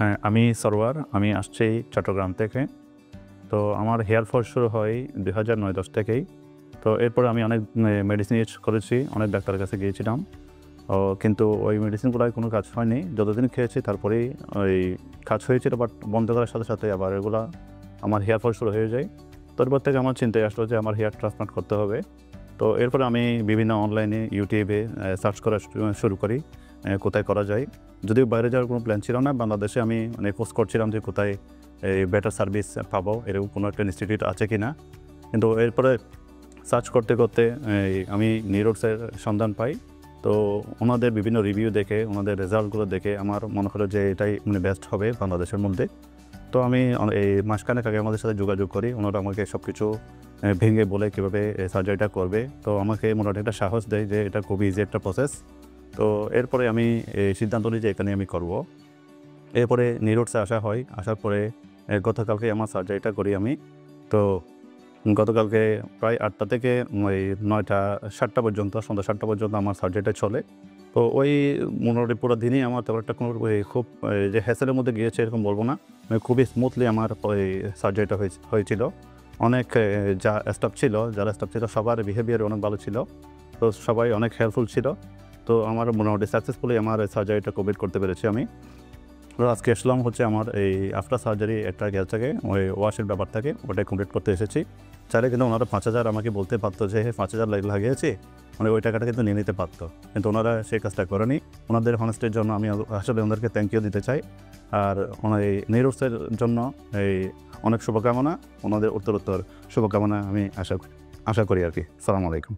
হ্যাঁ, আমি সরওয়ার। আমি আসছি চট্টগ্রাম থেকে। তো আমার হেয়ার ফল শুরু হয় ২০০৯-১০ থেকেই। তো এরপরে আমি অনেক মেডিসিন ইউজ করেছি, অনেক ডাক্তারের কাছে গিয়েছিলাম। কিন্তু ওই মেডিসিনগুলায় কোনো কাজ হয়নি। যতদিন খেয়েছি তারপরেই ওই কাজ হয়েছিল, বাট বন্ধ করার সাথে, সাথে আবার এগুলা আমার হেয়ার ফল শুরু হয়ে যায়। তো এরপর থেকে আমার চিন্তায় আসলো যে আমার হেয়ার ট্রান্সপ্লান্ট করতে হবে। তো এরপরে আমি বিভিন্ন অনলাইনে ইউটিউবে সার্চ করা শুরু করি কোথায় করা যায়। যদিও বাইরে যাওয়ার কোনো প্ল্যান ছিল না, বাংলাদেশে আমি খোঁজ করছিলাম যে কোথায় বেটার সার্ভিস পাবো, এরকম কোনো একটা ইনস্টিটিউট আছে কি না। কিন্তু এরপরে সার্চ করতে, করতে আমি নিউরোডসের সন্ধান পাই। তো ওনাদের বিভিন্ন রিভিউ দেখে, ওনাদের রেজাল্টগুলো দেখে আমার মনে হলো যে এটাই বেস্ট হবে বাংলাদেশের মধ্যে। তো আমি এই মাসখানেক আগে আমাদের সাথে যোগাযোগ করি। ওনারা আমাকে সব কিছু ভেঙে বলে কীভাবে সার্জারিটা করবে। তো আমাকে মোটামুটি একটা সাহস দেয় যে এটা খুবই ইজি একটা প্রসেস। তো এরপরে আমি সিদ্ধান্ত নিই যে এখানে আমি করব। এরপরে নিউরোডসে আসা হয়। আসার পরে গতকালকে আমার সার্জারিটা করি আমি। তো গতকালকে প্রায় ৮টা থেকে ওই ৯টা ৭টা পর্যন্ত, সন্ধ্যা ৭টা পর্যন্ত আমার সার্জারিটা চলে। তো ওই মোটামুটি পুরো দিনই আমার তেমন একটা কোনো খুব যে হ্যাসেলের মধ্যে গিয়েছে এরকম বলব না। খুবই স্মুথলি আমার ওই সার্জারিটা হয়েছিল। অনেক যারা স্টাফ ছিল সবার বিহেভিয়ার অনেক ভালো ছিল। তো সবাই অনেক হেল্পফুল ছিল। তো আমার মোটামুটি সাকসেসফুলি আমার সার্জারিটা কমপ্লিট করতে পেরেছি আমি। তো আজকে আসলাম হচ্ছে আমার এই আফটার সার্জারি একটা গ্যাস থাকে, ওই ওয়াশের ব্যাপার থাকে, ওটাই কমপ্লিট করতে এসেছি। চাইলে কিন্তু ওনারা ৫,০০০ আমাকে বলতে পারতো যে ৫,০০০ লাগিয়েছি, ওই টাকাটা কিন্তু নিয়ে নিতে পারতো। কিন্তু ওনারা সেই কাজটা করেনি। ওনাদের হনেস্টির জন্য আমি আসলে ওনাদেরকে থ্যাংক ইউ দিতে চাই। আর এই নিউরোসের জন্য এই অনেক শুভকামনা, ওনাদের উত্তরোত্তর শুভকামনা আমি আশা করি আর কি। আসসালামু আলাইকুম।